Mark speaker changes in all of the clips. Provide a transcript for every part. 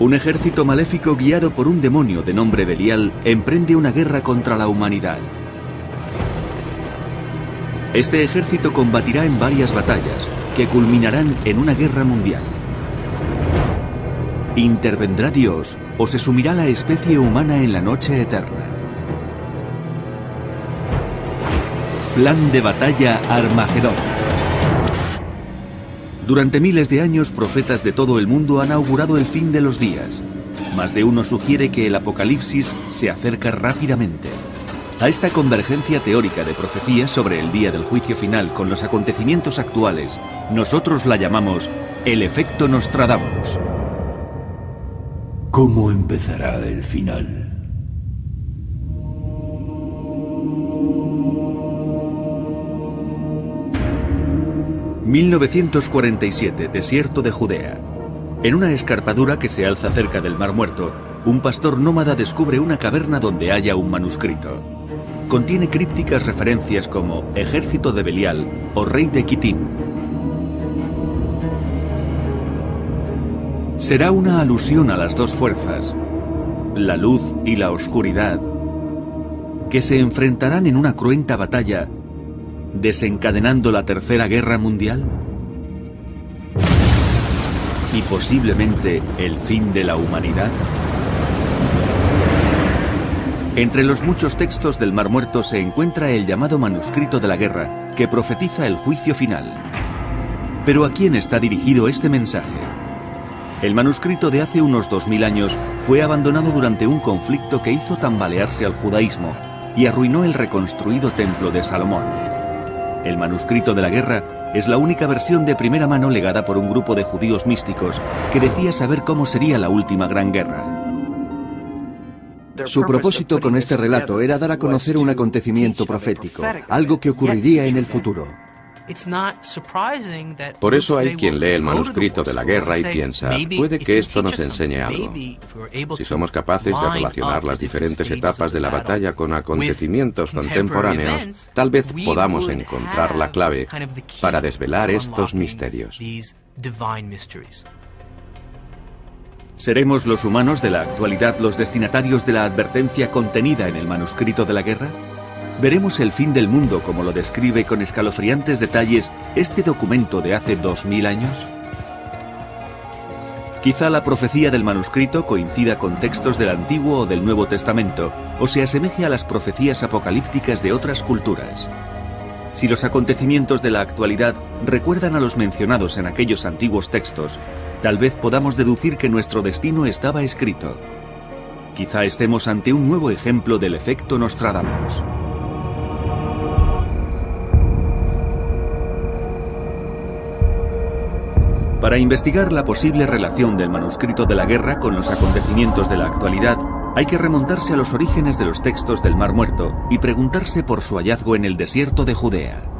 Speaker 1: Un ejército maléfico guiado por un demonio de nombre Belial emprende una guerra contra la humanidad. Este ejército combatirá en varias batallas, que culminarán en una guerra mundial. ¿Intervendrá Dios o se sumirá la especie humana en la noche eterna? Plan de batalla Armagedón. Durante miles de años, profetas de todo el mundo han augurado el fin de los días. Más de uno sugiere que el apocalipsis se acerca rápidamente. A esta convergencia teórica de profecías sobre el día del juicio final con los acontecimientos actuales, nosotros la llamamos el efecto Nostradamus.
Speaker 2: ¿Cómo empezará el final?
Speaker 1: ...1947, desierto de Judea. En una escarpadura que se alza cerca del Mar Muerto, un pastor nómada descubre una caverna donde haya un manuscrito. Contiene crípticas referencias como Ejército de Belial o Rey de Kitim. Será una alusión a las dos fuerzas, la luz y la oscuridad, que se enfrentarán en una cruenta batalla, desencadenando la Tercera Guerra Mundial y posiblemente el fin de la humanidad. Entre los muchos textos del Mar Muerto se encuentra el llamado manuscrito de la guerra, que profetiza el juicio final. Pero ¿a quién está dirigido este mensaje? El manuscrito de hace unos 2000 años fue abandonado durante un conflicto que hizo tambalearse al judaísmo y arruinó el reconstruido templo de Salomón. El manuscrito de la guerra es la única versión de primera mano legada por un grupo de judíos místicos que decía saber cómo sería la última gran guerra.
Speaker 3: Su propósito con este relato era dar a conocer un acontecimiento profético, algo que ocurriría en el futuro.
Speaker 4: Por eso hay quien lee el manuscrito de la guerra y piensa, puede que esto nos enseñe algo. Si somos capaces de relacionar las diferentes etapas de la batalla con acontecimientos contemporáneos, tal vez podamos encontrar la clave para desvelar estos misterios.
Speaker 1: ¿Seremos los humanos de la actualidad los destinatarios de la advertencia contenida en el manuscrito de la guerra? ¿Veremos el fin del mundo como lo describe con escalofriantes detalles este documento de hace 2000 años? Quizá la profecía del manuscrito coincida con textos del Antiguo o del Nuevo Testamento, o se asemeje a las profecías apocalípticas de otras culturas. Si los acontecimientos de la actualidad recuerdan a los mencionados en aquellos antiguos textos, tal vez podamos deducir que nuestro destino estaba escrito. Quizá estemos ante un nuevo ejemplo del efecto Nostradamus. Para investigar la posible relación del manuscrito de la guerra con los acontecimientos de la actualidad, hay que remontarse a los orígenes de los textos del Mar Muerto y preguntarse por su hallazgo en el desierto de Judea.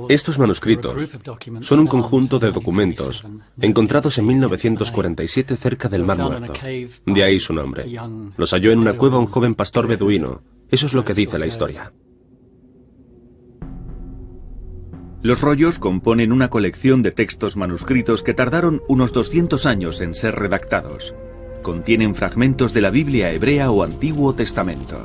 Speaker 5: Estos manuscritos son un conjunto de documentos encontrados en 1947 cerca del Mar Muerto. De ahí su nombre. Los halló en una cueva un joven pastor beduino. Eso es lo que dice la historia.
Speaker 1: Los rollos componen una colección de textos manuscritos que tardaron unos 200 años en ser redactados. Contienen fragmentos de la Biblia hebrea o Antiguo Testamento.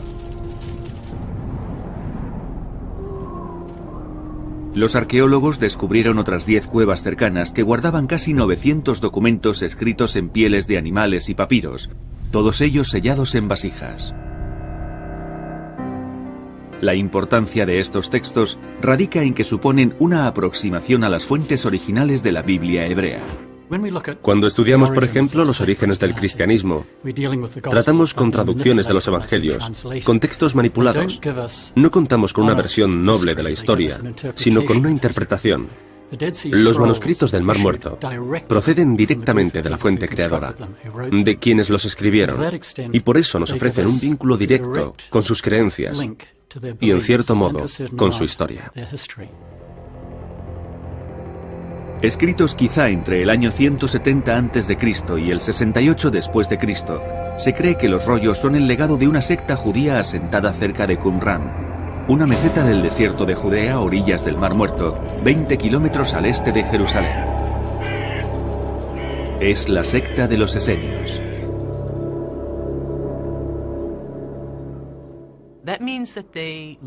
Speaker 1: Los arqueólogos descubrieron otras 10 cuevas cercanas que guardaban casi 900 documentos escritos en pieles de animales y papiros, todos ellos sellados en vasijas. La importancia de estos textos radica en que suponen una aproximación a las fuentes originales de la Biblia hebrea.
Speaker 5: Cuando estudiamos, por ejemplo, los orígenes del cristianismo, tratamos con traducciones de los evangelios, con textos manipulados. No contamos con una versión noble de la historia, sino con una interpretación. Los manuscritos del Mar Muerto proceden directamente de la fuente creadora, de quienes los escribieron, y por eso nos ofrecen un vínculo directo con sus creencias y, en cierto modo, con su historia.
Speaker 1: Escritos quizá entre el año 170 a.C. y el 68 después de Cristo, se cree que los rollos son el legado de una secta judía asentada cerca de Qumran, una meseta del desierto de Judea a orillas del Mar Muerto, 20 kilómetros al este de Jerusalén. Es la secta de los esenios.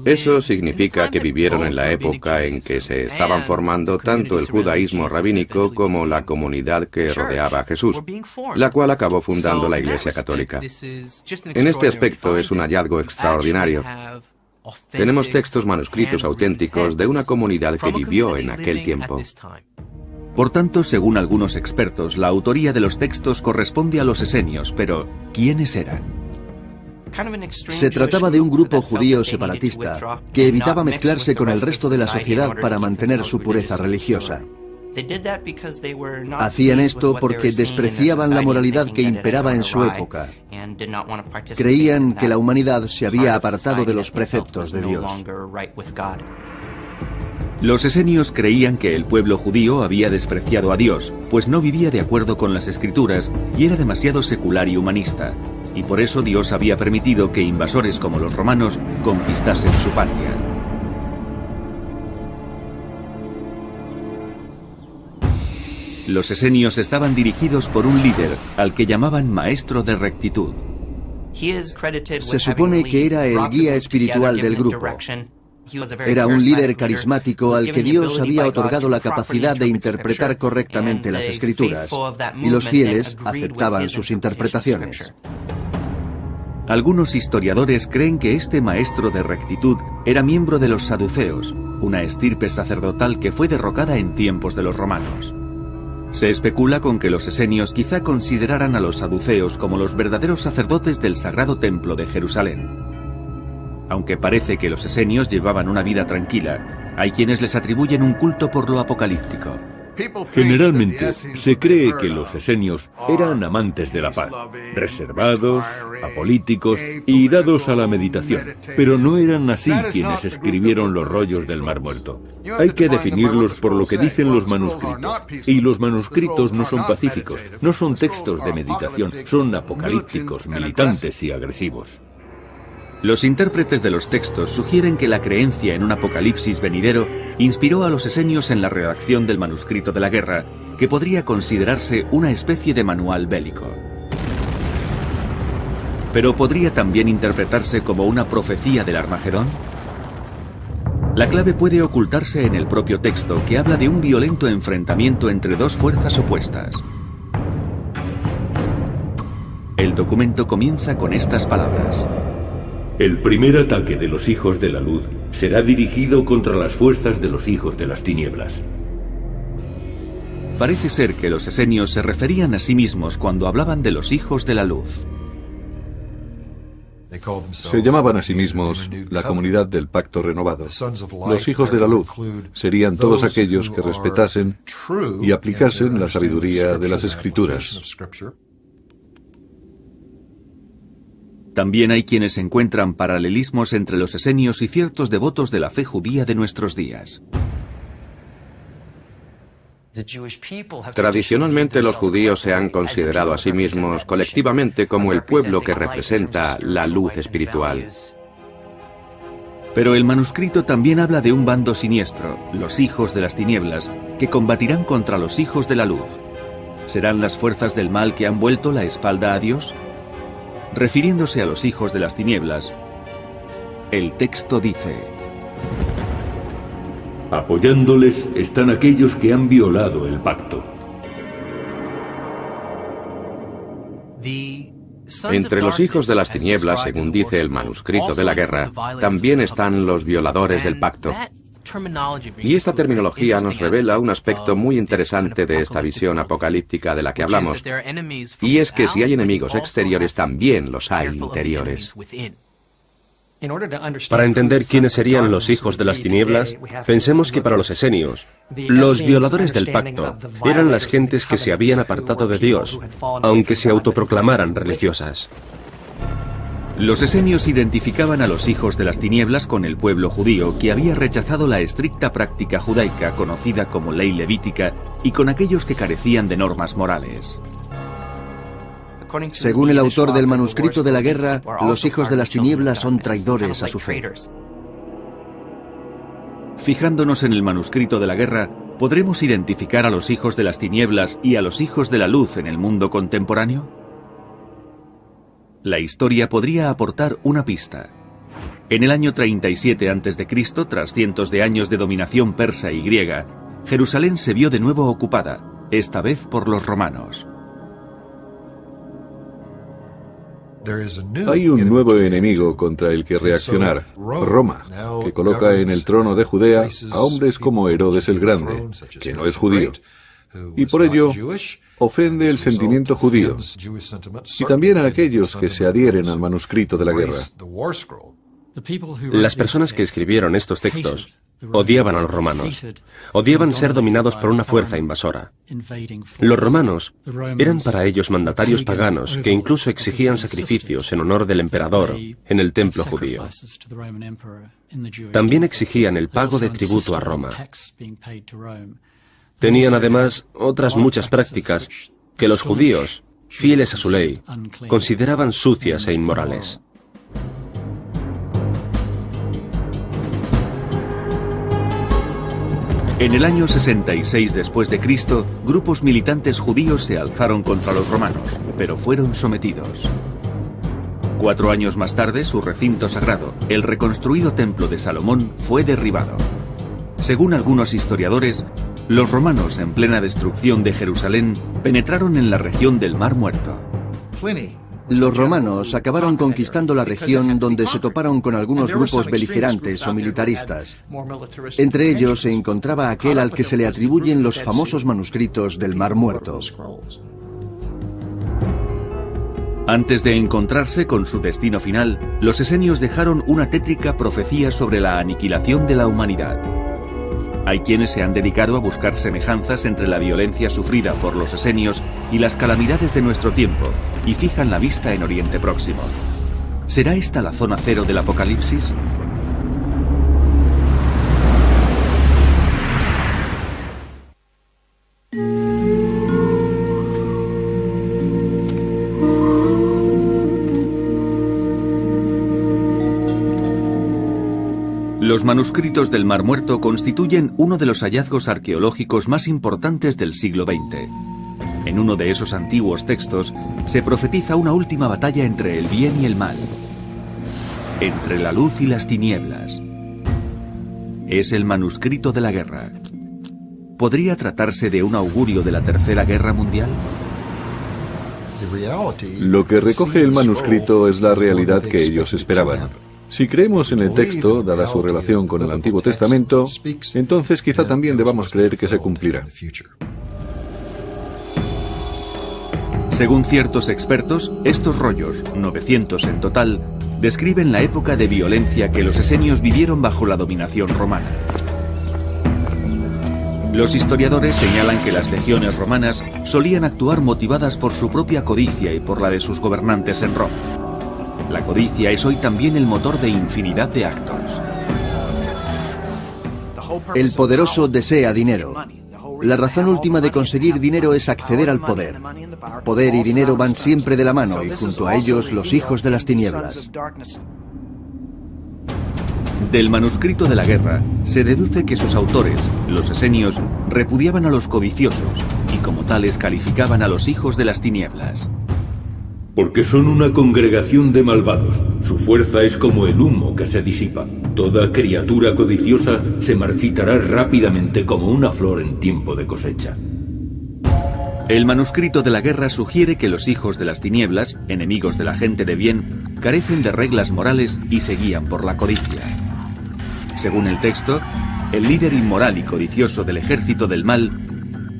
Speaker 4: Eso significa que vivieron en la época en que se estaban formando tanto el judaísmo rabínico como la comunidad que rodeaba a Jesús, la cual acabó fundando la Iglesia Católica. En este aspecto es un hallazgo extraordinario. Tenemos textos manuscritos auténticos de una comunidad que vivió en aquel tiempo.
Speaker 1: Por tanto, según algunos expertos, la autoría de los textos corresponde a los esenios, pero ¿quiénes eran?
Speaker 3: Se trataba de un grupo judío separatista que evitaba mezclarse con el resto de la sociedad para mantener su pureza religiosa. Hacían esto porque despreciaban la moralidad que imperaba en su época. Creían que la humanidad se había apartado de los preceptos de Dios.
Speaker 1: Los esenios creían que el pueblo judío había despreciado a Dios, pues no vivía de acuerdo con las Escrituras y era demasiado secular y humanista, y por eso Dios había permitido que invasores como los romanos conquistasen su patria. Los esenios estaban dirigidos por un líder, al que llamaban Maestro de Rectitud.
Speaker 3: Se supone que era el guía espiritual del grupo. Era un líder carismático al que Dios había otorgado la capacidad de interpretar correctamente las Escrituras, y los fieles aceptaban sus interpretaciones.
Speaker 1: Algunos historiadores creen que este maestro de rectitud era miembro de los saduceos, una estirpe sacerdotal que fue derrocada en tiempos de los romanos. Se especula con que los esenios quizá consideraran a los saduceos como los verdaderos sacerdotes del Sagrado Templo de Jerusalén. Aunque parece que los esenios llevaban una vida tranquila, hay quienes les atribuyen un culto por lo apocalíptico.
Speaker 2: Generalmente se cree que los esenios eran amantes de la paz, reservados, apolíticos y dados a la meditación, pero no eran así quienes escribieron los rollos del Mar Muerto. Hay que definirlos por lo que dicen los manuscritos, y los manuscritos no son pacíficos, no son textos de meditación, son apocalípticos, militantes y agresivos.
Speaker 1: Los intérpretes de los textos sugieren que la creencia en un apocalipsis venidero inspiró a los esenios en la redacción del manuscrito de la guerra, que podría considerarse una especie de manual bélico. Pero ¿podría también interpretarse como una profecía del Armagedón? La clave puede ocultarse en el propio texto, que habla de un violento enfrentamiento entre dos fuerzas opuestas. El documento comienza con estas palabras:
Speaker 2: El primer ataque de los hijos de la luz será dirigido contra las fuerzas de los hijos de las tinieblas.
Speaker 1: Parece ser que los esenios se referían a sí mismos cuando hablaban de los hijos de la luz.
Speaker 6: Se llamaban a sí mismos la comunidad del pacto renovado. Los hijos de la luz serían todos aquellos que respetasen y aplicasen la sabiduría de las Escrituras.
Speaker 1: También hay quienes encuentran paralelismos entre los esenios y ciertos devotos de la fe judía de nuestros días.
Speaker 4: Tradicionalmente los judíos se han considerado a sí mismos colectivamente como el pueblo que representa la luz espiritual.
Speaker 1: Pero el manuscrito también habla de un bando siniestro, los hijos de las tinieblas, que combatirán contra los hijos de la luz. ¿Serán las fuerzas del mal que han vuelto la espalda a Dios? Refiriéndose a los hijos de las tinieblas, el texto dice:
Speaker 2: Apoyándoles están aquellos que han violado el pacto.
Speaker 4: Entre los hijos de las tinieblas, según dice el manuscrito de la guerra, también están los violadores del pacto. Y esta terminología nos revela un aspecto muy interesante de esta visión apocalíptica de la que hablamos, y es que si hay enemigos exteriores, también los hay interiores.
Speaker 5: Para entender quiénes serían los hijos de las tinieblas, pensemos que para los esenios, los violadores del pacto eran las gentes que se habían apartado de Dios, aunque se autoproclamaran religiosas.
Speaker 1: Los esenios identificaban a los hijos de las tinieblas con el pueblo judío, que había rechazado la estricta práctica judaica conocida como ley levítica, y con aquellos que carecían de normas morales.
Speaker 3: Según el autor del manuscrito de la guerra, los hijos de las tinieblas son traidores a su fe.
Speaker 1: Fijándonos en el manuscrito de la guerra, ¿Podremos identificar a los hijos de las tinieblas y a los hijos de la luz en el mundo contemporáneo? La historia podría aportar una pista. En el año 37 a.C., tras cientos de años de dominación persa y griega, Jerusalén se vio de nuevo ocupada, esta vez por los romanos.
Speaker 6: Hay un nuevo enemigo contra el que reaccionar, Roma, que coloca en el trono de Judea a hombres como Herodes el Grande, que no es judío, y por ello ofende el sentimiento judío, y también a aquellos que se adhieren al manuscrito de la guerra.
Speaker 5: Las personas que escribieron estos textos odiaban a los romanos, odiaban ser dominados por una fuerza invasora. Los romanos eran para ellos mandatarios paganos que incluso exigían sacrificios en honor del emperador en el templo judío. También exigían el pago de tributo a Roma. Tenían además otras muchas prácticas que los judíos, fieles a su ley, consideraban sucias e inmorales.
Speaker 1: En el año 66 después de Cristo, grupos militantes judíos se alzaron contra los romanos, pero fueron sometidos. 4 años más tarde, su recinto sagrado, el reconstruido templo de Salomón, fue derribado. Según algunos historiadores, los romanos, en plena destrucción de Jerusalén, penetraron en la región del Mar Muerto.
Speaker 3: Los romanos acabaron conquistando la región donde se toparon con algunos grupos beligerantes o militaristas. Entre ellos se encontraba aquel al que se le atribuyen los famosos manuscritos del Mar Muerto.
Speaker 1: Antes de encontrarse con su destino final, los esenios dejaron una tétrica profecía sobre la aniquilación de la humanidad. Hay quienes se han dedicado a buscar semejanzas entre la violencia sufrida por los esenios y las calamidades de nuestro tiempo, y fijan la vista en Oriente Próximo. ¿Será esta la zona cero del Apocalipsis? Los manuscritos del Mar Muerto constituyen uno de los hallazgos arqueológicos más importantes del siglo XX. En uno de esos antiguos textos se profetiza una última batalla entre el bien y el mal, entre la luz y las tinieblas. Es el manuscrito de la guerra. ¿Podría tratarse de un augurio de la Tercera Guerra Mundial?
Speaker 6: Lo que recoge el manuscrito es la realidad que ellos esperaban. Si creemos en el texto, dada su relación con el Antiguo Testamento, entonces quizá también debamos creer que se cumplirá.
Speaker 1: Según ciertos expertos, estos rollos, 900 en total, describen la época de violencia que los esenios vivieron bajo la dominación romana. Los historiadores señalan que las legiones romanas solían actuar motivadas por su propia codicia y por la de sus gobernantes en Roma. La codicia es hoy también el motor de infinidad de actos.
Speaker 3: El poderoso desea dinero. La razón última de conseguir dinero es acceder al poder. Poder y dinero van siempre de la mano y junto a ellos los hijos de las tinieblas.
Speaker 1: Del manuscrito de la guerra se deduce que sus autores, los esenios, repudiaban a los codiciosos y como tales calificaban a los hijos de las tinieblas.
Speaker 2: Porque son una congregación de malvados. Su fuerza es como el humo que se disipa. Toda criatura codiciosa se marchitará rápidamente como una flor en tiempo de cosecha.
Speaker 1: El manuscrito de la guerra sugiere que los hijos de las tinieblas, enemigos de la gente de bien, carecen de reglas morales y se guían por la codicia. Según el texto, el líder inmoral y codicioso del ejército del mal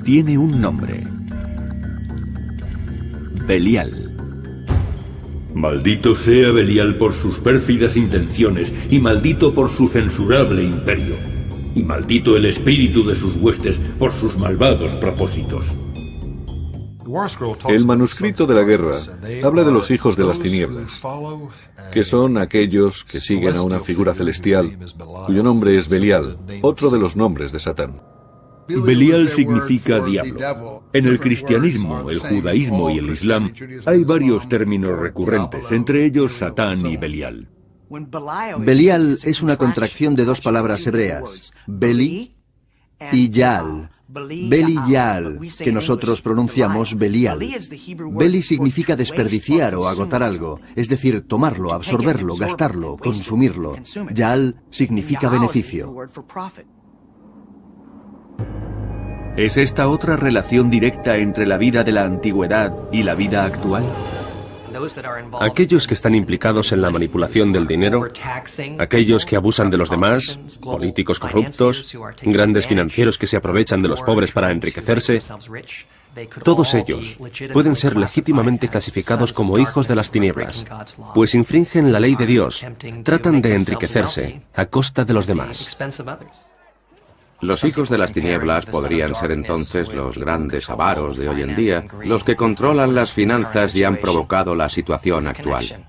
Speaker 1: tiene un nombre: Belial.
Speaker 2: Maldito sea Belial por sus pérfidas intenciones, y maldito por su censurable imperio. Y maldito el espíritu de sus huestes por sus malvados propósitos.
Speaker 6: El manuscrito de la guerra habla de los hijos de las tinieblas, que son aquellos que siguen a una figura celestial, cuyo nombre es Belial, otro de los nombres de Satán.
Speaker 2: Belial significa diablo. En el cristianismo, el judaísmo y el islam hay varios términos recurrentes, entre ellos Satán y Belial.
Speaker 3: Belial es una contracción de dos palabras hebreas, Beli y Yaal. Beli-Yaal, que nosotros pronunciamos Belial. Beli significa desperdiciar o agotar algo, es decir, tomarlo, absorberlo, gastarlo, consumirlo. Yaal significa beneficio.
Speaker 1: ¿Es esta otra relación directa entre la vida de la antigüedad y la vida actual?
Speaker 5: Aquellos que están implicados en la manipulación del dinero, aquellos que abusan de los demás, políticos corruptos, grandes financieros que se aprovechan de los pobres para enriquecerse, todos ellos pueden ser legítimamente clasificados como hijos de las tinieblas, pues infringen la ley de Dios, tratan de enriquecerse a costa de los demás.
Speaker 4: Los hijos de las tinieblas podrían ser entonces los grandes avaros de hoy en día, los que controlan las finanzas y han provocado la situación actual.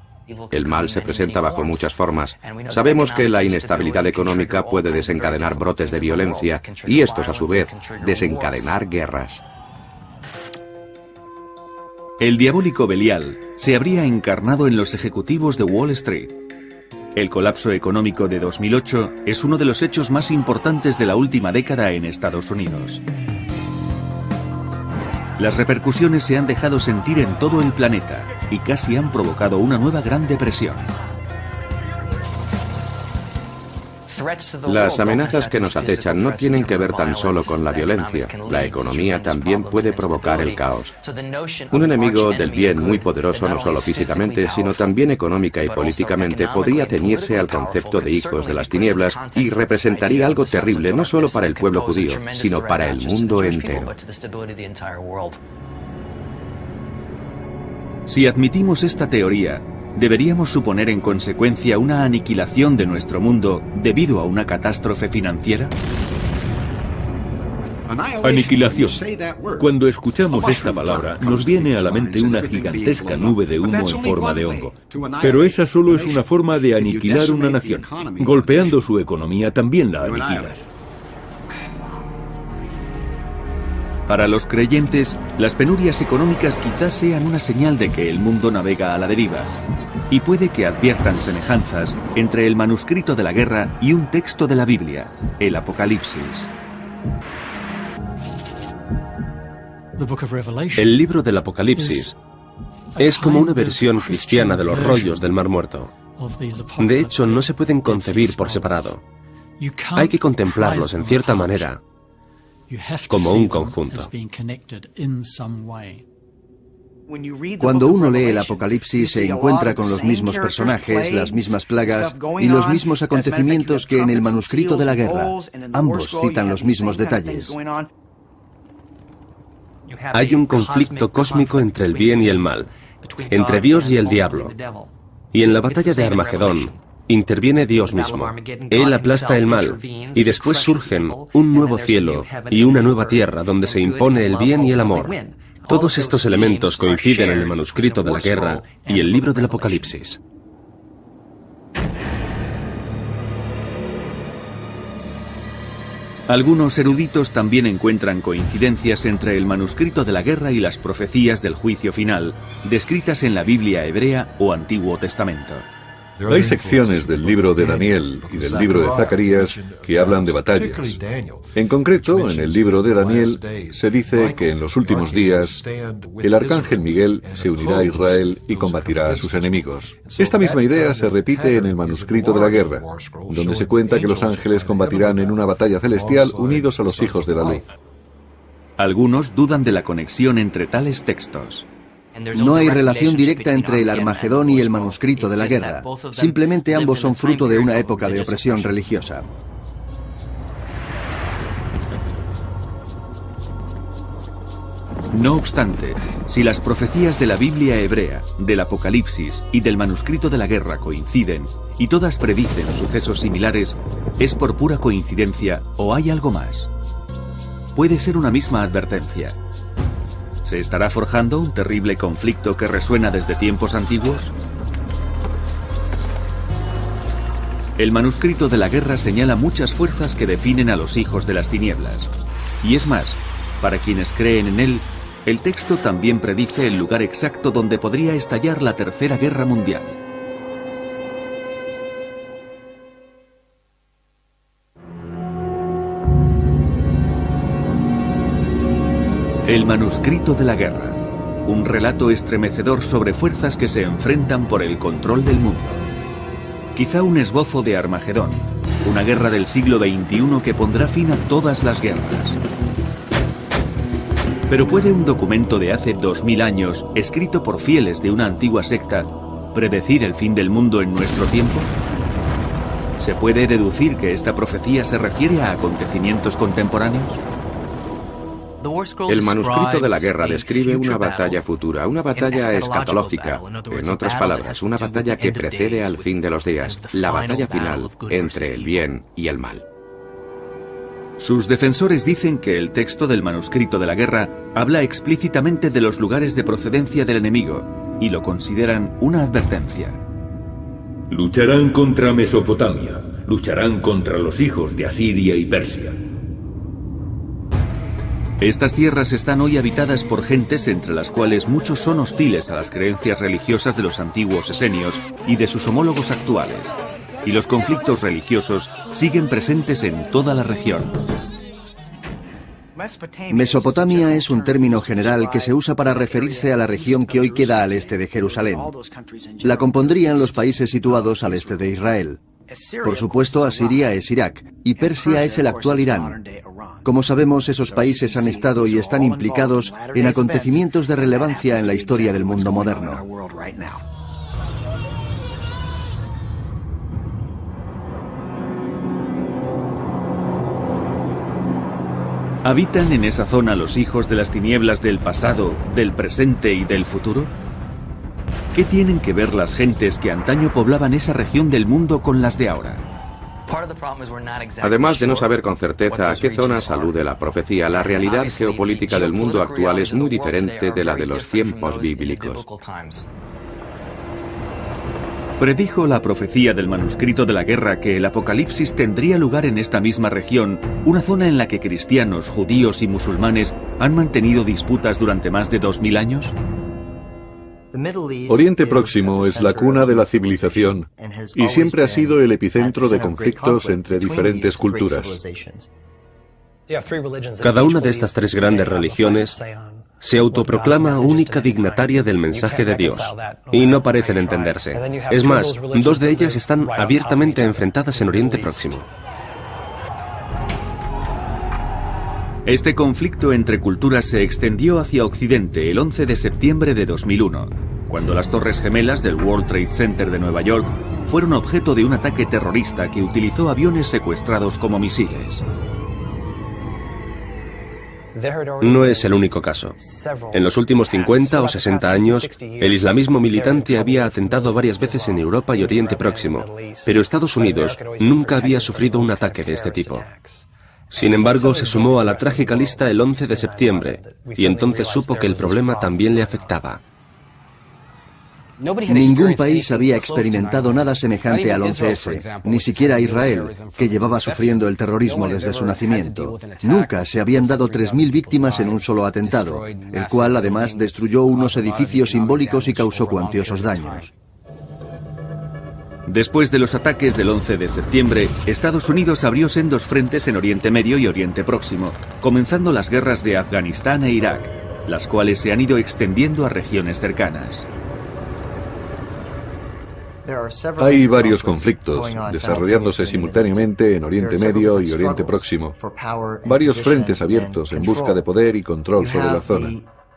Speaker 4: El mal se presenta bajo muchas formas. Sabemos que la inestabilidad económica puede desencadenar brotes de violencia y estos, a su vez, desencadenar guerras.
Speaker 1: El diabólico Belial se habría encarnado en los ejecutivos de Wall Street. El colapso económico de 2008 es uno de los hechos más importantes de la última década en Estados Unidos. Las repercusiones se han dejado sentir en todo el planeta y casi han provocado una nueva Gran Depresión.
Speaker 4: Las amenazas que nos acechan no tienen que ver tan solo con la violencia. La economía también puede provocar el caos. Un enemigo del bien muy poderoso, no solo físicamente, sino también económica y políticamente, podría ceñirse al concepto de hijos de las tinieblas y representaría algo terrible no solo para el pueblo judío, sino para el mundo entero.
Speaker 1: Si admitimos esta teoría, ¿deberíamos suponer en consecuencia una aniquilación de nuestro mundo debido a una catástrofe financiera?
Speaker 2: Aniquilación. Cuando escuchamos esta palabra, nos viene a la mente una gigantesca nube de humo en forma de hongo. Pero esa solo es una forma de aniquilar una nación. Golpeando su economía también la aniquilas.
Speaker 1: Para los creyentes, las penurias económicas quizás sean una señal de que el mundo navega a la deriva. Y puede que adviertan semejanzas entre el manuscrito de la guerra y un texto de la Biblia, el Apocalipsis.
Speaker 5: El libro del Apocalipsis es como una versión cristiana de los rollos del Mar Muerto. De hecho, no se pueden concebir por separado. Hay que contemplarlos en cierta manera, como un conjunto.
Speaker 3: Cuando uno lee el Apocalipsis se encuentra con los mismos personajes, las mismas plagas y los mismos acontecimientos que en el manuscrito de la guerra. Ambos citan los mismos detalles.
Speaker 5: Hay un conflicto cósmico entre el bien y el mal, entre Dios y el diablo. Y en la batalla de Armagedón interviene Dios mismo. Él aplasta el mal y después surgen un nuevo cielo y una nueva tierra donde se impone el bien y el amor. Todos estos elementos coinciden en el manuscrito de la guerra y el libro del Apocalipsis.
Speaker 1: Algunos eruditos también encuentran coincidencias entre el manuscrito de la guerra y las profecías del juicio final, descritas en la Biblia hebrea o Antiguo Testamento.
Speaker 6: Hay secciones del libro de Daniel y del libro de Zacarías que hablan de batallas. En concreto, en el libro de Daniel se dice que en los últimos días el arcángel Miguel se unirá a Israel y combatirá a sus enemigos. Esta misma idea se repite en el manuscrito de la guerra, donde se cuenta que los ángeles combatirán en una batalla celestial unidos a los hijos de la luz.
Speaker 1: Algunos dudan de la conexión entre tales textos.
Speaker 3: No hay relación directa entre el Armagedón y el manuscrito de la guerra. Simplemente ambos son fruto de una época de opresión religiosa.
Speaker 1: No obstante, si las profecías de la Biblia hebrea, del Apocalipsis y del manuscrito de la guerra coinciden y todas predicen sucesos similares, ¿es por pura coincidencia o hay algo más? Puede ser una misma advertencia. ¿Se estará forjando un terrible conflicto que resuena desde tiempos antiguos? El manuscrito de la guerra señala muchas fuerzas que definen a los hijos de las tinieblas. Y es más, para quienes creen en él, el texto también predice el lugar exacto donde podría estallar la Tercera Guerra Mundial. El manuscrito de la guerra. Un relato estremecedor sobre fuerzas que se enfrentan por el control del mundo. Quizá un esbozo de Armagedón, una guerra del siglo XXI que pondrá fin a todas las guerras. Pero ¿puede un documento de hace 2000 años, escrito por fieles de una antigua secta, predecir el fin del mundo en nuestro tiempo? ¿Se puede deducir que esta profecía se refiere a acontecimientos contemporáneos?
Speaker 4: El manuscrito de la guerra describe una batalla futura, una batalla escatológica. En otras palabras, una batalla que precede al fin de los días, la batalla final entre el bien y el mal.
Speaker 1: Sus defensores dicen que el texto del manuscrito de la guerra habla explícitamente de los lugares de procedencia del enemigo y lo consideran una advertencia.
Speaker 2: Lucharán contra Mesopotamia, lucharán contra los hijos de Asiria y Persia.
Speaker 1: Estas tierras están hoy habitadas por gentes entre las cuales muchos son hostiles a las creencias religiosas de los antiguos esenios y de sus homólogos actuales, y los conflictos religiosos siguen presentes en toda la región.
Speaker 3: Mesopotamia es un término general que se usa para referirse a la región que hoy queda al este de Jerusalén. La compondrían los países situados al este de Israel. Por supuesto, Asiria es Irak y Persia es el actual Irán. Como sabemos, esos países han estado y están implicados en acontecimientos de relevancia en la historia del mundo moderno.
Speaker 1: ¿Habitan en esa zona los hijos de las tinieblas del pasado, del presente y del futuro? ¿Qué tienen que ver las gentes que antaño poblaban esa región del mundo con las de ahora?
Speaker 4: Además de no saber con certeza a qué zonas alude la profecía, la realidad geopolítica del mundo actual es muy diferente de la de los tiempos bíblicos.
Speaker 1: Predijo la profecía del manuscrito de la guerra que el apocalipsis tendría lugar en esta misma región, una zona en la que cristianos, judíos y musulmanes han mantenido disputas durante más de 2000 años.
Speaker 6: Oriente Próximo es la cuna de la civilización y siempre ha sido el epicentro de conflictos entre diferentes culturas.
Speaker 5: Cada una de estas tres grandes religiones se autoproclama única dignataria del mensaje de Dios, y no parecen entenderse. Es más, dos de ellas están abiertamente enfrentadas en Oriente Próximo.
Speaker 1: Este conflicto entre culturas se extendió hacia Occidente el 11 de septiembre de 2001, cuando las Torres Gemelas del World Trade Center de Nueva York fueron objeto de un ataque terrorista que utilizó aviones secuestrados como misiles.
Speaker 5: No es el único caso. En los últimos 50 o 60 años, el islamismo militante había atentado varias veces en Europa y Oriente Próximo, pero Estados Unidos nunca había sufrido un ataque de este tipo. Sin embargo, se sumó a la trágica lista el 11 de septiembre, y entonces supo que el problema también le afectaba.
Speaker 3: Ningún país había experimentado nada semejante al 11S, ni siquiera Israel, que llevaba sufriendo el terrorismo desde su nacimiento. Nunca se habían dado 3000 víctimas en un solo atentado, el cual además destruyó unos edificios simbólicos y causó cuantiosos daños.
Speaker 1: Después de los ataques del 11 de septiembre, Estados Unidos abrió sendos frentes en Oriente Medio y Oriente Próximo, comenzando las guerras de Afganistán e Irak, las cuales se han ido extendiendo a regiones cercanas.
Speaker 6: Hay varios conflictos desarrollándose simultáneamente en Oriente Medio y Oriente Próximo. Varios frentes abiertos en busca de poder y control sobre la zona.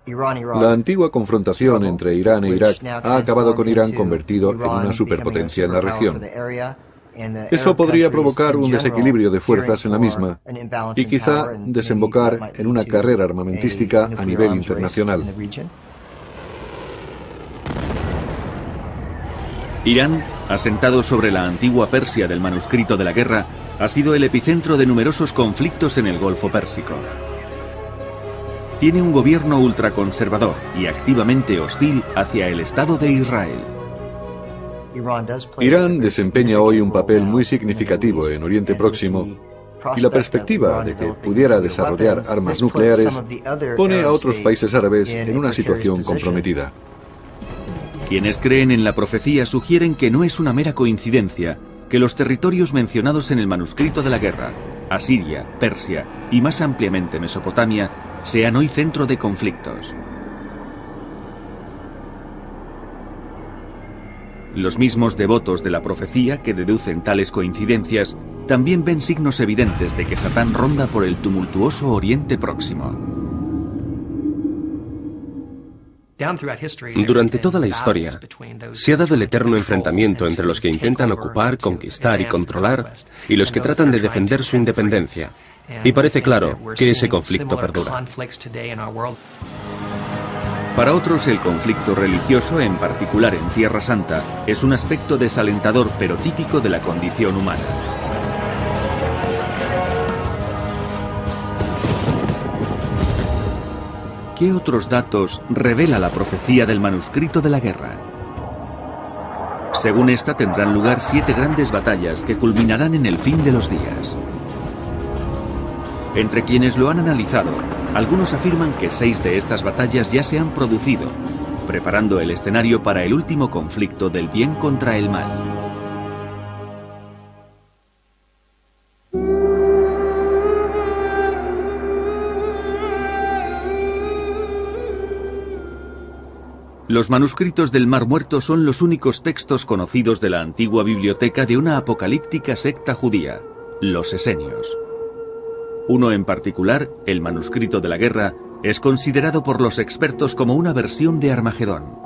Speaker 6: La antigua confrontación entre Irán e Irak ha acabado con Irán convertido en una superpotencia en la región. Eso podría provocar un desequilibrio de fuerzas en la misma y quizá desembocar en una carrera armamentística a nivel internacional.
Speaker 1: Irán, asentado sobre la antigua Persia del manuscrito de la guerra, ha sido el epicentro de numerosos conflictos en el Golfo Pérsico. Tiene un gobierno ultraconservador y activamente hostil hacia el Estado de Israel.
Speaker 6: Irán desempeña hoy un papel muy significativo en Oriente Próximo y la perspectiva de que pudiera desarrollar armas nucleares pone a otros países árabes en una situación comprometida.
Speaker 1: Quienes creen en la profecía sugieren que no es una mera coincidencia que los territorios mencionados en el manuscrito de la guerra, Asiria, Persia y más ampliamente Mesopotamia, sean hoy centro de conflictos. Los mismos devotos de la profecía que deducen tales coincidencias también ven signos evidentes de que Satán ronda por el tumultuoso Oriente Próximo.
Speaker 5: Durante toda la historia, se ha dado el eterno enfrentamiento entre los que intentan ocupar, conquistar y controlar y los que tratan de defender su independencia. Y parece claro que ese conflicto perdura.
Speaker 1: Para otros, el conflicto religioso, en particular en Tierra Santa, es un aspecto desalentador pero típico de la condición humana. ¿Qué otros datos revela la profecía del manuscrito de la guerra? Según esta, tendrán lugar 7 grandes batallas que culminarán en el fin de los días. Entre quienes lo han analizado, algunos afirman que 6 de estas batallas ya se han producido, preparando el escenario para el último conflicto del bien contra el mal. Los manuscritos del Mar Muerto son los únicos textos conocidos de la antigua biblioteca de una apocalíptica secta judía, los esenios. Uno en particular, el manuscrito de la guerra, es considerado por los expertos como una versión de Armagedón.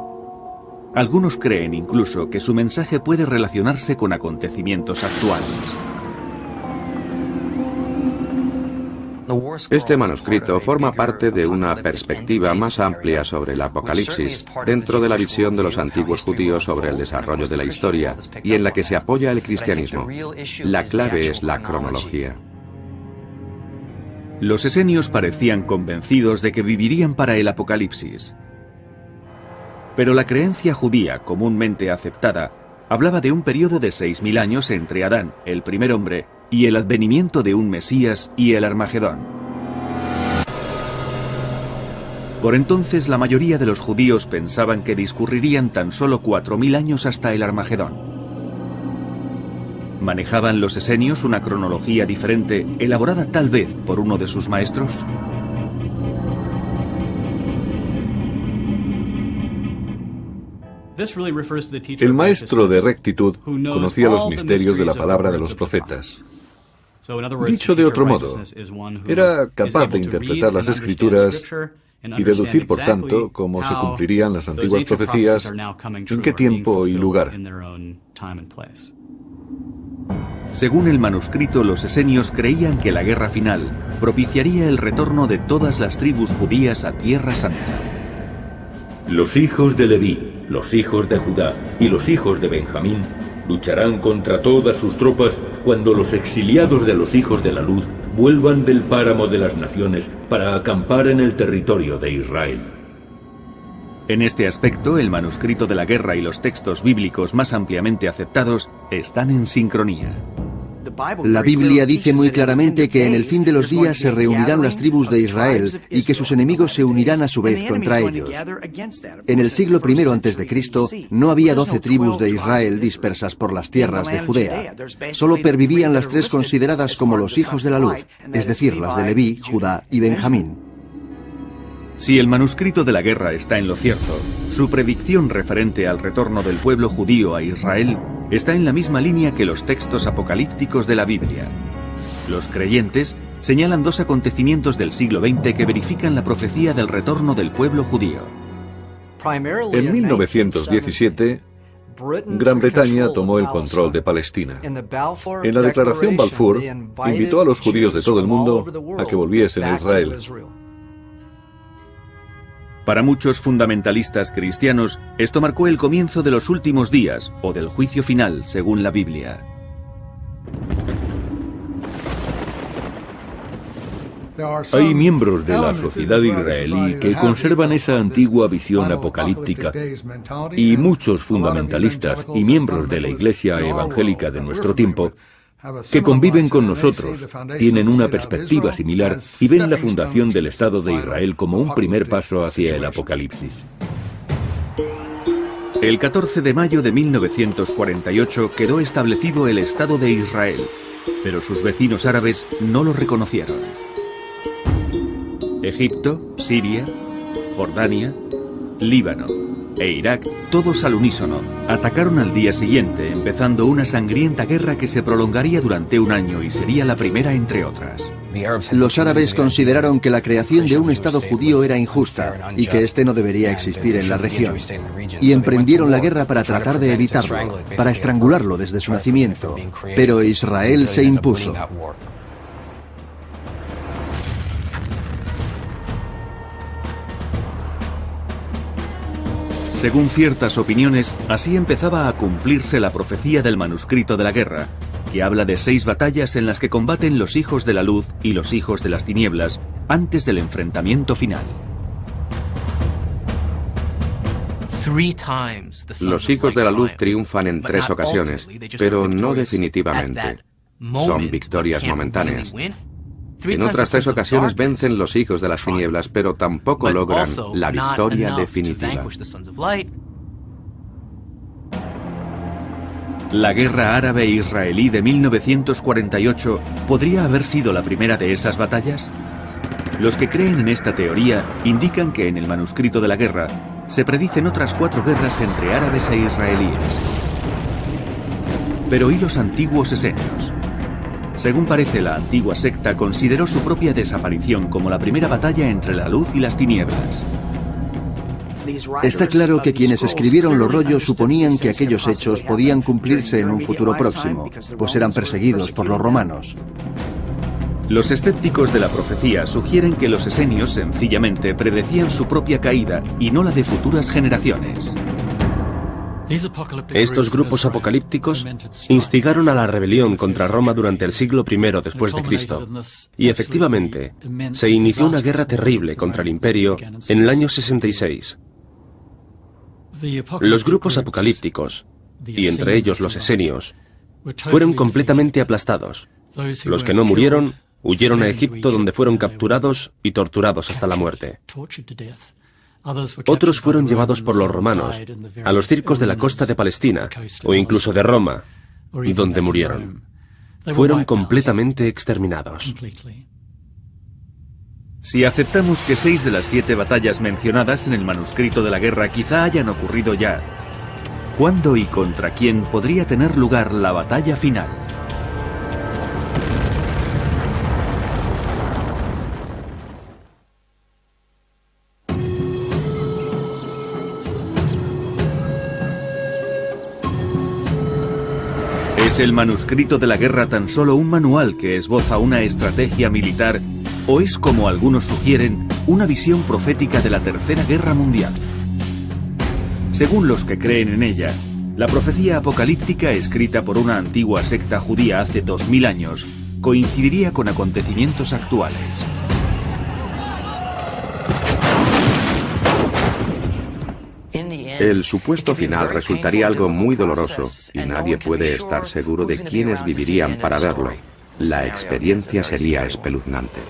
Speaker 1: Algunos creen incluso que su mensaje puede relacionarse con acontecimientos actuales.
Speaker 4: Este manuscrito forma parte de una perspectiva más amplia sobre el Apocalipsis, dentro de la visión de los antiguos judíos sobre el desarrollo de la historia, y en la que se apoya el cristianismo. La clave es la cronología.
Speaker 1: Los esenios parecían convencidos de que vivirían para el Apocalipsis. Pero la creencia judía comúnmente aceptada hablaba de un periodo de 6000 años entre Adán, el primer hombre, y el advenimiento de un Mesías y el Armagedón. Por entonces, la mayoría de los judíos pensaban que discurrirían tan solo 4000 años hasta el Armagedón. ¿Manejaban los esenios una cronología diferente, elaborada tal vez por uno de sus maestros?
Speaker 6: El maestro de rectitud conocía los misterios de la palabra de los profetas. Dicho de otro modo, era capaz de interpretar las Escrituras y deducir, por tanto, cómo se cumplirían las antiguas profecías, en qué tiempo y lugar.
Speaker 1: Según el manuscrito, los esenios creían que la guerra final propiciaría el retorno de todas las tribus judías a Tierra Santa.
Speaker 2: Los hijos de Leví, los hijos de Judá y los hijos de Benjamín lucharán contra todas sus tropas cuando los exiliados de los hijos de la luz vuelvan del páramo de las naciones para acampar en el territorio de Israel.
Speaker 1: En este aspecto, el manuscrito de la guerra y los textos bíblicos más ampliamente aceptados están en sincronía.
Speaker 3: La Biblia dice muy claramente que en el fin de los días se reunirán las tribus de Israel y que sus enemigos se unirán a su vez contra ellos. En el siglo I a.C. no había 12 tribus de Israel dispersas por las tierras de Judea. Solo pervivían las 3 consideradas como los hijos de la luz, es decir, las de Leví, Judá y Benjamín.
Speaker 1: Si el manuscrito de la guerra está en lo cierto, su predicción referente al retorno del pueblo judío a Israel está en la misma línea que los textos apocalípticos de la Biblia. Los creyentes señalan 2 acontecimientos del siglo XX que verifican la profecía del retorno del pueblo judío.
Speaker 6: En 1917, Gran Bretaña tomó el control de Palestina. En la Declaración Balfour, invitó a los judíos de todo el mundo a que volviesen a Israel.
Speaker 1: Para muchos fundamentalistas cristianos, esto marcó el comienzo de los últimos días o del juicio final, según la Biblia.
Speaker 2: Hay miembros de la sociedad israelí que conservan esa antigua visión apocalíptica y muchos fundamentalistas y miembros de la Iglesia evangélica de nuestro tiempo que conviven con nosotros, tienen una perspectiva similar y ven la fundación del Estado de Israel como un primer paso hacia el Apocalipsis.
Speaker 1: El 14 de mayo de 1948 quedó establecido el Estado de Israel, pero sus vecinos árabes no lo reconocieron. Egipto, Siria, Jordania, Líbano e Irak, todos al unísono, atacaron al día siguiente, empezando una sangrienta guerra que se prolongaría durante un año y sería la primera entre otras.
Speaker 3: Los árabes consideraron que la creación de un Estado judío era injusta y que éste no debería existir en la región. Y emprendieron la guerra para tratar de evitarlo, para estrangularlo desde su nacimiento. Pero Israel se impuso.
Speaker 1: Según ciertas opiniones, así empezaba a cumplirse la profecía del manuscrito de la guerra, que habla de 6 batallas en las que combaten los hijos de la luz y los hijos de las tinieblas antes del enfrentamiento final.
Speaker 4: Los hijos de la luz triunfan en 3 ocasiones, pero no definitivamente. Son victorias momentáneas. En otras 3 ocasiones vencen los hijos de las tinieblas, pero tampoco logran la victoria definitiva.
Speaker 1: La guerra árabe-israelí de 1948 podría haber sido la primera de esas batallas. Los que creen en esta teoría indican que en el manuscrito de la guerra se predicen otras 4 guerras entre árabes e israelíes. Pero ¿y los antiguos esenios? Según parece, la antigua secta consideró su propia desaparición como la primera batalla entre la luz y las tinieblas.
Speaker 3: Está claro que quienes escribieron los rollos suponían que aquellos hechos podían cumplirse en un futuro próximo, pues eran perseguidos por los romanos.
Speaker 1: Los escépticos de la profecía sugieren que los esenios sencillamente predecían su propia caída y no la de futuras generaciones.
Speaker 5: Estos grupos apocalípticos instigaron a la rebelión contra Roma durante el siglo I después de Cristo, y efectivamente se inició una guerra terrible contra el imperio en el año 66. Los grupos apocalípticos, y entre ellos los esenios, fueron completamente aplastados. Los que no murieron huyeron a Egipto, donde fueron capturados y torturados hasta la muerte. Otros fueron llevados por los romanos a los circos de la costa de Palestina o incluso de Roma, donde murieron. Fueron completamente exterminados.
Speaker 1: Si aceptamos que 6 de las 7 batallas mencionadas en el manuscrito de la guerra quizá hayan ocurrido ya, ¿cuándo y contra quién podría tener lugar la batalla final? ¿Es el manuscrito de la guerra tan solo un manual que esboza una estrategia militar o es, como algunos sugieren, una visión profética de la Tercera Guerra Mundial? Según los que creen en ella, la profecía apocalíptica escrita por una antigua secta judía hace 2000 años coincidiría con acontecimientos actuales.
Speaker 4: El supuesto final resultaría algo muy doloroso y nadie puede estar seguro de quiénes vivirían para verlo. La experiencia sería espeluznante.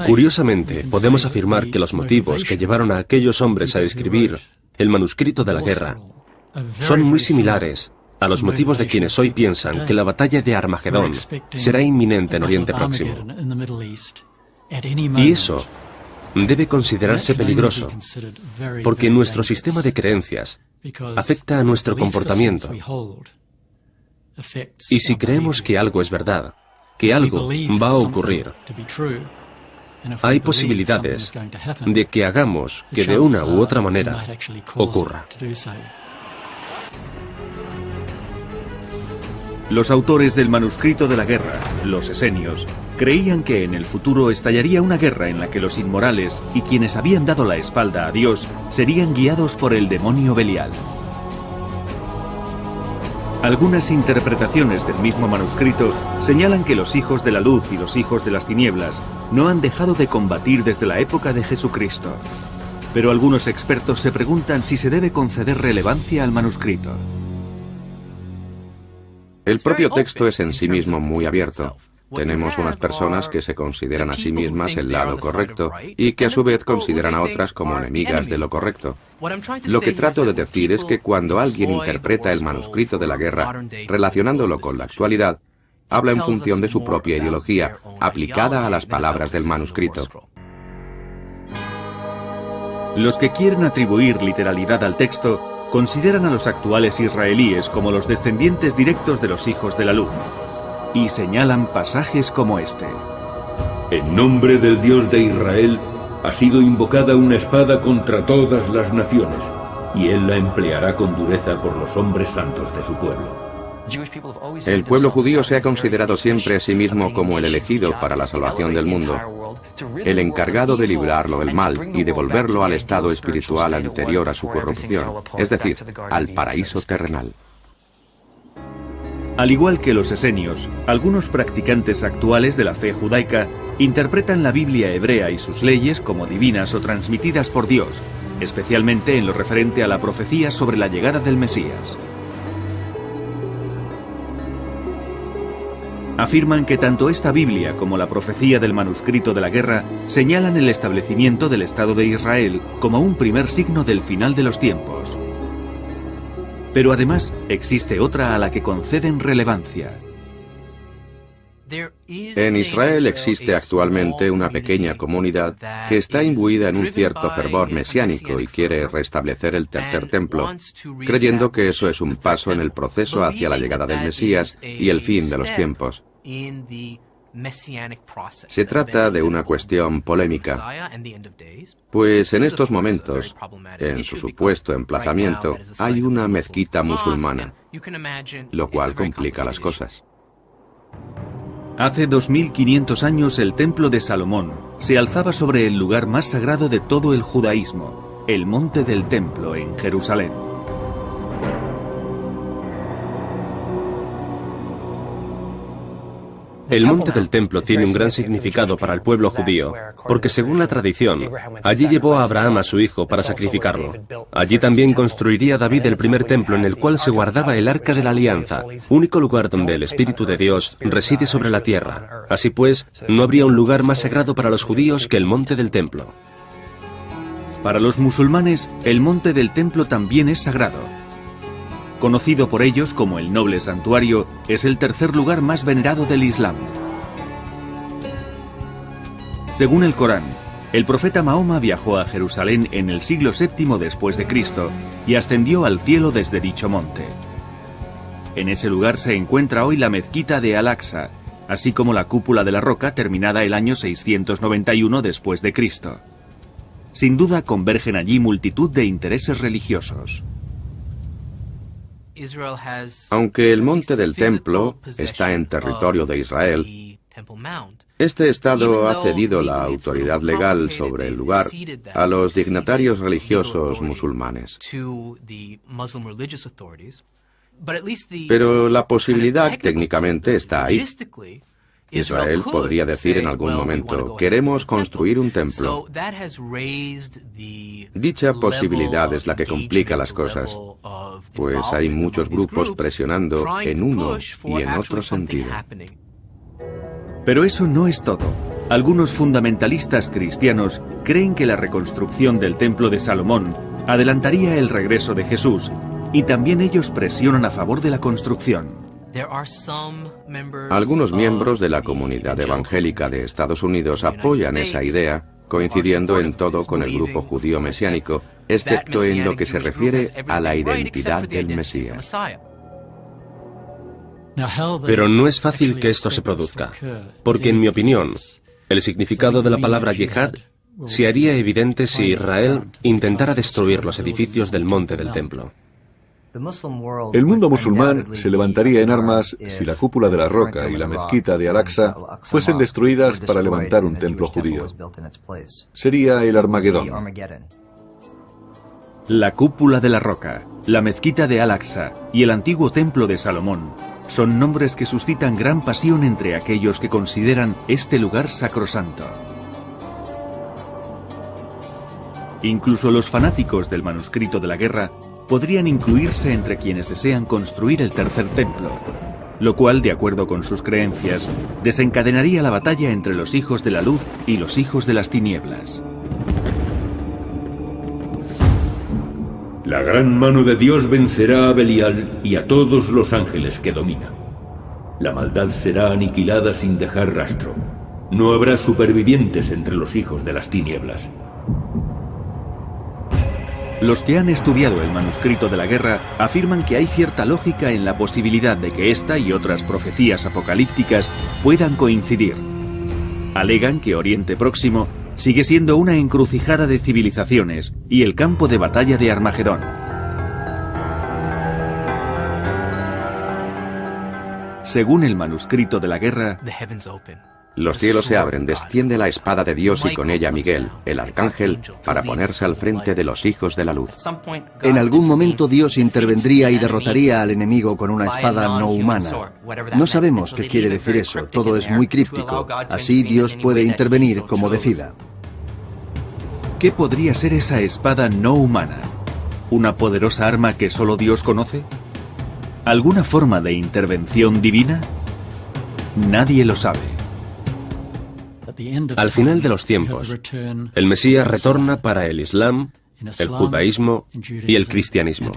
Speaker 5: Curiosamente, podemos afirmar que los motivos que llevaron a aquellos hombres a escribir el manuscrito de la guerra son muy similares a los motivos de quienes hoy piensan que la batalla de Armagedón será inminente en Oriente Próximo. Y eso debe considerarse peligroso, porque nuestro sistema de creencias afecta a nuestro comportamiento. Y si creemos que algo es verdad, que algo va a ocurrir, hay posibilidades de que hagamos que de una u otra manera ocurra.
Speaker 1: Los autores del manuscrito de la guerra, los esenios, creían que en el futuro estallaría una guerra en la que los inmorales y quienes habían dado la espalda a Dios serían guiados por el demonio Belial. Algunas interpretaciones del mismo manuscrito señalan que los hijos de la luz y los hijos de las tinieblas no han dejado de combatir desde la época de Jesucristo. Pero algunos expertos se preguntan si se debe conceder relevancia al manuscrito.
Speaker 4: El propio texto es en sí mismo muy abierto. Tenemos unas personas que se consideran a sí mismas el lado correcto y que a su vez consideran a otras como enemigas de lo correcto. Lo que trato de decir es que cuando alguien interpreta el manuscrito de la guerra relacionándolo con la actualidad, habla en función de su propia ideología, aplicada a las palabras del manuscrito.
Speaker 1: Los que quieren atribuir literalidad al texto consideran a los actuales israelíes como los descendientes directos de los hijos de la luz, y señalan pasajes como este.
Speaker 2: En nombre del Dios de Israel ha sido invocada una espada contra todas las naciones, y él la empleará con dureza por los hombres santos de su pueblo.
Speaker 4: El pueblo judío se ha considerado siempre a sí mismo como el elegido para la salvación del mundo, el encargado de librarlo del mal y devolverlo al estado espiritual anterior a su corrupción, es decir, al paraíso terrenal.
Speaker 1: Al igual que los esenios, algunos practicantes actuales de la fe judaica interpretan la Biblia hebrea y sus leyes como divinas o transmitidas por Dios, especialmente en lo referente a la profecía sobre la llegada del Mesías. Afirman que tanto esta Biblia como la profecía del manuscrito de la guerra señalan el establecimiento del Estado de Israel como un primer signo del final de los tiempos. Pero además existe otra a la que conceden relevancia.
Speaker 4: En Israel existe actualmente una pequeña comunidad que está imbuida en un cierto fervor mesiánico y quiere restablecer el tercer templo, creyendo que eso es un paso en el proceso hacia la llegada del Mesías y el fin de los tiempos. Se trata de una cuestión polémica, pues en estos momentos, en su supuesto emplazamiento, hay una mezquita musulmana, lo cual complica las cosas.
Speaker 1: Hace 2500 años el templo de Salomón se alzaba sobre el lugar más sagrado de todo el judaísmo, el monte del templo en Jerusalén.
Speaker 5: El monte del templo tiene un gran significado para el pueblo judío, porque según la tradición, allí llevó a Abraham a su hijo para sacrificarlo. Allí también construiría David el primer templo en el cual se guardaba el Arca de la Alianza, único lugar donde el Espíritu de Dios reside sobre la tierra. Así pues, no habría un lugar más sagrado para los judíos que el monte del templo.
Speaker 1: Para los musulmanes, el monte del templo también es sagrado. Conocido por ellos como el noble santuario, es el tercer lugar más venerado del Islam. Según el Corán, el profeta Mahoma viajó a Jerusalén en el siglo VII después de Cristo y ascendió al cielo desde dicho monte. En ese lugar se encuentra hoy la mezquita de Al-Aqsa, así como la cúpula de la roca terminada el año 691 después de Cristo. Sin duda convergen allí multitud de intereses religiosos.
Speaker 4: Aunque el monte del templo está en territorio de Israel, este Estado ha cedido la autoridad legal sobre el lugar a los dignatarios religiosos musulmanes. Pero la posibilidad técnicamente está ahí. Israel podría decir en algún momento, queremos construir un templo. Dicha posibilidad es la que complica las cosas, pues hay muchos grupos presionando en uno y en otro sentido.
Speaker 1: Pero eso no es todo. Algunos fundamentalistas cristianos creen que la reconstrucción del templo de Salomón adelantaría el regreso de Jesús, y también ellos presionan a favor de la construcción.
Speaker 4: Algunos miembros de la comunidad evangélica de Estados Unidos apoyan esa idea, coincidiendo en todo con el grupo judío mesiánico, excepto en lo que se refiere a la identidad del Mesías.
Speaker 5: Pero no es fácil que esto se produzca, porque en mi opinión, el significado de la palabra yihad se haría evidente si Israel intentara destruir los edificios del monte del templo.
Speaker 6: El mundo musulmán se levantaría en armas si la cúpula de la roca y la mezquita de Al-Aqsa fuesen destruidas para levantar un templo judío. Sería el Armagedón.
Speaker 1: La cúpula de la roca, la mezquita de Al-Aqsa y el antiguo templo de Salomón son nombres que suscitan gran pasión entre aquellos que consideran este lugar sacrosanto. Incluso los fanáticos del manuscrito de la guerra podrían incluirse entre quienes desean construir el tercer templo, lo cual, de acuerdo con sus creencias, desencadenaría la batalla entre los hijos de la luz y los hijos de las tinieblas.
Speaker 2: La gran mano de Dios vencerá a Belial y a todos los ángeles que domina. La maldad será aniquilada sin dejar rastro. No habrá supervivientes entre los hijos de las tinieblas.
Speaker 1: Los que han estudiado el manuscrito de la guerra afirman que hay cierta lógica en la posibilidad de que esta y otras profecías apocalípticas puedan coincidir. Alegan que Oriente Próximo sigue siendo una encrucijada de civilizaciones y el campo de batalla de Armagedón. Según el manuscrito de la guerra,
Speaker 4: los cielos se abren, desciende la espada de Dios y con ella Miguel, el arcángel, para ponerse al frente de los hijos de la luz.
Speaker 3: En algún momento Dios intervendría y derrotaría al enemigo con una espada no humana. No sabemos qué quiere decir eso, todo es muy críptico. Así Dios puede intervenir como decida.
Speaker 1: ¿Qué podría ser esa espada no humana? ¿Una poderosa arma que solo Dios conoce? ¿Alguna forma de intervención divina? Nadie lo sabe.
Speaker 5: Al final de los tiempos, el Mesías retorna para el Islam, el judaísmo y el cristianismo.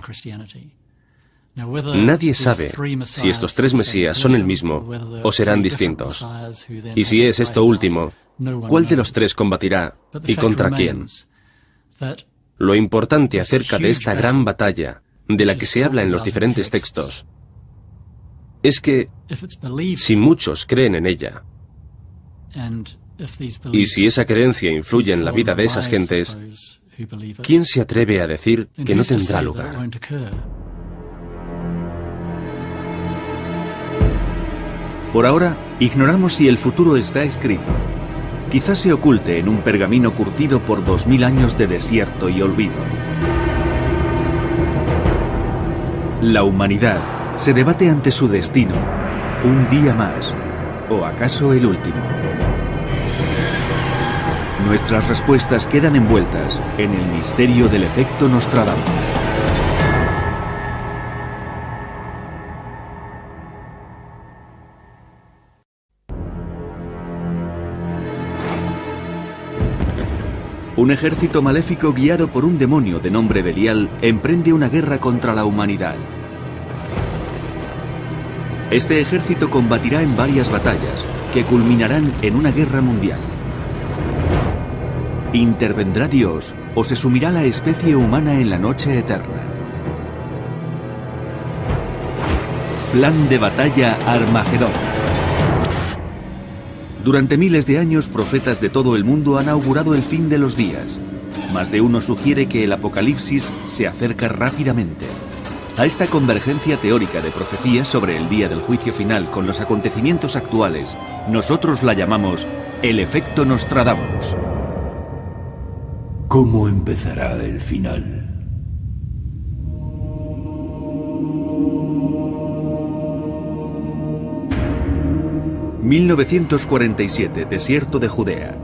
Speaker 5: Nadie sabe si estos tres Mesías son el mismo o serán distintos. Y si es esto último, ¿cuál de los tres combatirá y contra quién? Lo importante acerca de esta gran batalla, de la que se habla en los diferentes textos, es que si muchos creen en ella, y si esa creencia influye en la vida de esas gentes, ¿quién se atreve a decir que no tendrá lugar?
Speaker 1: Por ahora, ignoramos si el futuro está escrito. Quizás se oculte en un pergamino curtido por 2000 años de desierto y olvido. La humanidad se debate ante su destino, un día más, o acaso el último. Nuestras respuestas quedan envueltas en el misterio del efecto Nostradamus. Un ejército maléfico guiado por un demonio de nombre Belial emprende una guerra contra la humanidad. Este ejército combatirá en varias batallas que culminarán en una guerra mundial. ¿Intervendrá Dios o se sumirá la especie humana en la noche eterna? Plan de batalla Armagedón. Durante miles de años, profetas de todo el mundo han augurado el fin de los días. Más de uno sugiere que el apocalipsis se acerca rápidamente. A esta convergencia teórica de profecías sobre el día del juicio final con los acontecimientos actuales, nosotros la llamamos el efecto Nostradamus.
Speaker 2: ¿Cómo empezará el final?
Speaker 1: ...1947, desierto de Judea.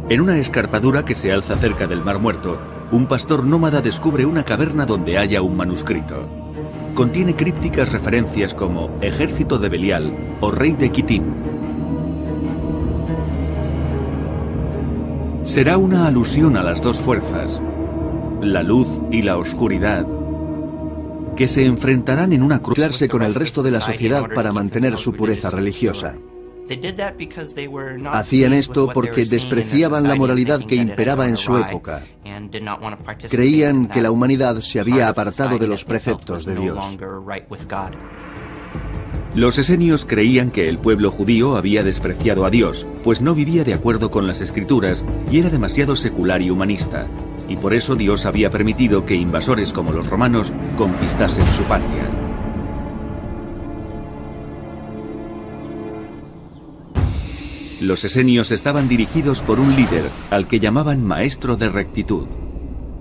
Speaker 1: En una escarpadura que se alza cerca del Mar Muerto, un pastor nómada descubre una caverna donde haya un manuscrito. Contiene crípticas referencias como Ejército de Belial o Rey de Kitim. Será una alusión a las dos fuerzas, la luz y la oscuridad, que se enfrentarán en una cruz
Speaker 3: con el resto de la sociedad para mantener su pureza religiosa. Hacían esto porque despreciaban la moralidad que imperaba en su época. Creían que la humanidad se había apartado de los preceptos de Dios.
Speaker 1: Los esenios creían que el pueblo judío había despreciado a Dios, pues no vivía de acuerdo con las Escrituras y era demasiado secular y humanista, y por eso Dios había permitido que invasores como los romanos conquistasen su patria. Los esenios estaban dirigidos por un líder al que llamaban maestro de rectitud.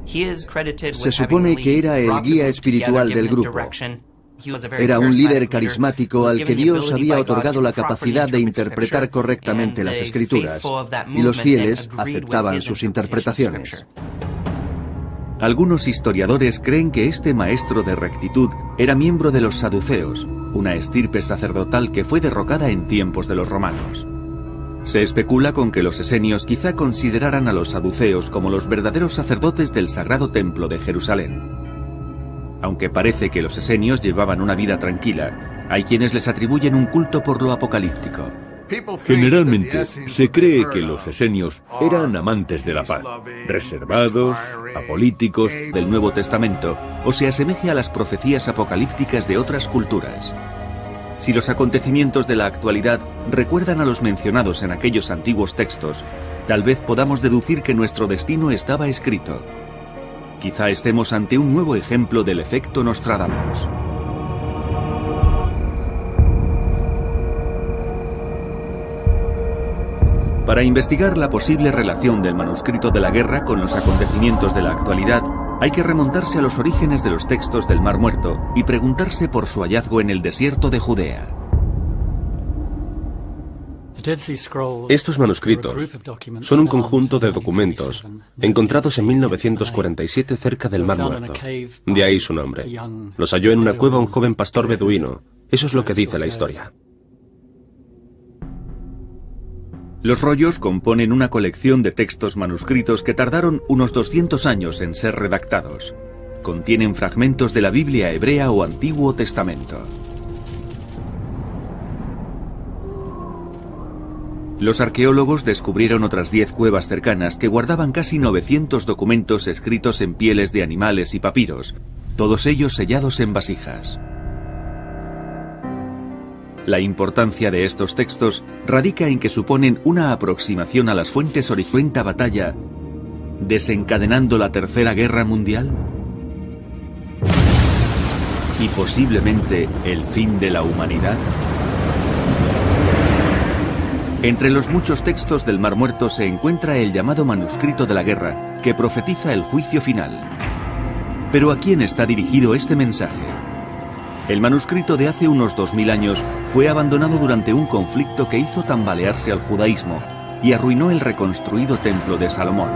Speaker 3: Se supone que era el guía espiritual del grupo. Era un líder carismático al que Dios había otorgado la capacidad de interpretar correctamente las Escrituras, y los fieles aceptaban sus interpretaciones.
Speaker 1: Algunos historiadores creen que este maestro de rectitud era miembro de los saduceos, una estirpe sacerdotal que fue derrocada en tiempos de los romanos. Se especula con que los esenios quizá consideraran a los saduceos como los verdaderos sacerdotes del Sagrado Templo de Jerusalén. Aunque parece que los esenios llevaban una vida tranquila, hay quienes les atribuyen un culto por lo apocalíptico.
Speaker 2: Generalmente se cree que los esenios eran amantes de la paz, reservados, apolíticos,
Speaker 1: Del Nuevo Testamento, o se asemeje a las profecías apocalípticas de otras culturas. Si los acontecimientos de la actualidad recuerdan a los mencionados en aquellos antiguos textos, tal vez podamos deducir que nuestro destino estaba escrito. Quizá estemos ante un nuevo ejemplo del efecto Nostradamus. Para investigar la posible relación del manuscrito de la guerra con los acontecimientos de la actualidad, hay que remontarse a los orígenes de los textos del Mar Muerto y preguntarse por su hallazgo en el desierto de Judea.
Speaker 5: Estos manuscritos son un conjunto de documentos encontrados en 1947 cerca del Mar Muerto. De ahí su nombre. Los halló en una cueva un joven pastor beduino. Eso es lo que dice la historia.
Speaker 1: Los rollos componen una colección de textos manuscritos que tardaron unos 200 años en ser redactados. Contienen fragmentos de la Biblia hebrea o Antiguo Testamento. Los arqueólogos descubrieron otras 10 cuevas cercanas que guardaban casi 900 documentos escritos en pieles de animales y papiros, todos ellos sellados en vasijas. La importancia de estos textos radica en que suponen una aproximación a las fuentes originales de la batalla, desencadenando la Tercera Guerra Mundial y posiblemente el fin de la humanidad. Entre los muchos textos del Mar Muerto se encuentra el llamado manuscrito de la guerra, que profetiza el juicio final. Pero ¿a quién está dirigido este mensaje? El manuscrito de hace unos 2000 años fue abandonado durante un conflicto que hizo tambalearse al judaísmo y arruinó el reconstruido templo de Salomón.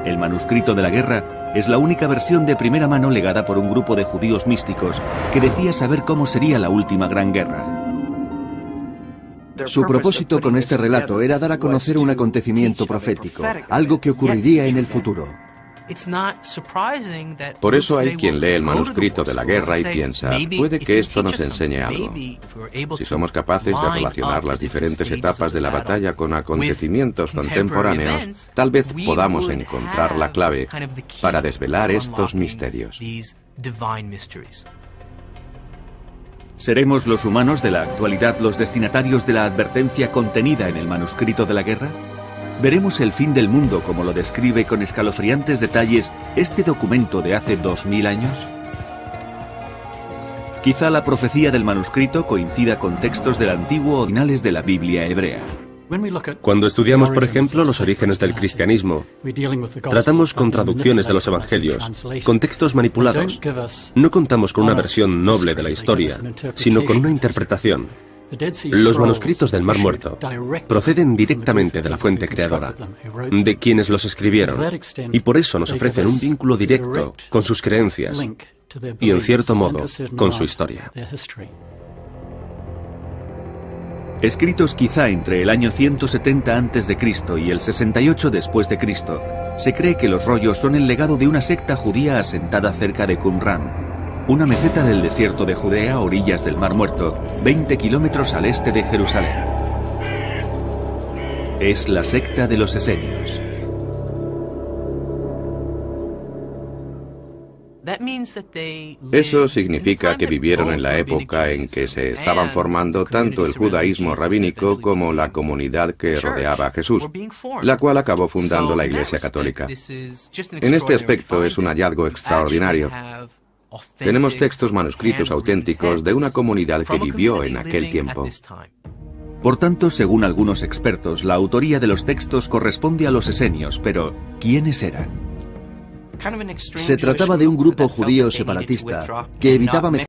Speaker 1: El manuscrito de la guerra es la única versión de primera mano legada por un grupo de judíos místicos que decía saber cómo sería la última gran guerra.
Speaker 3: Su propósito con este relato era dar a conocer un acontecimiento profético, algo que ocurriría en el futuro.
Speaker 4: Por eso hay quien lee el manuscrito de la guerra y piensa, puede que esto nos enseñe algo. Si somos capaces de relacionar las diferentes etapas de la batalla con acontecimientos contemporáneos, tal vez podamos encontrar la clave para desvelar estos misterios.
Speaker 1: ¿Seremos los humanos de la actualidad los destinatarios de la advertencia contenida en el manuscrito de la guerra? ¿Veremos el fin del mundo como lo describe con escalofriantes detalles este documento de hace 2000 años? Quizá la profecía del manuscrito coincida con textos del antiguo originales de la Biblia hebrea.
Speaker 5: Cuando estudiamos, por ejemplo, los orígenes del cristianismo, tratamos con traducciones de los evangelios, con textos manipulados. No contamos con una versión noble de la historia, sino con una interpretación. Los manuscritos del Mar Muerto proceden directamente de la fuente creadora, de quienes los escribieron, y por eso nos ofrecen un vínculo directo con sus creencias y, en cierto modo, con su historia.
Speaker 1: Escritos quizá entre el año 170 a.C. y el 68 después de Cristo, se cree que los rollos son el legado de una secta judía asentada cerca de Qumran, una meseta del desierto de Judea a orillas del Mar Muerto, 20 kilómetros al este de Jerusalén. Es la secta de los esenios.
Speaker 4: Eso significa que vivieron en la época en que se estaban formando tanto el judaísmo rabínico como la comunidad que rodeaba a Jesús, la cual acabó fundando la Iglesia Católica. En este aspecto es un hallazgo extraordinario. Tenemos textos manuscritos auténticos de una comunidad que vivió en aquel tiempo.
Speaker 1: Por tanto, según algunos expertos, la autoría de los textos corresponde a los esenios, pero ¿quiénes eran?
Speaker 3: Se trataba de un grupo judío separatista que evitaba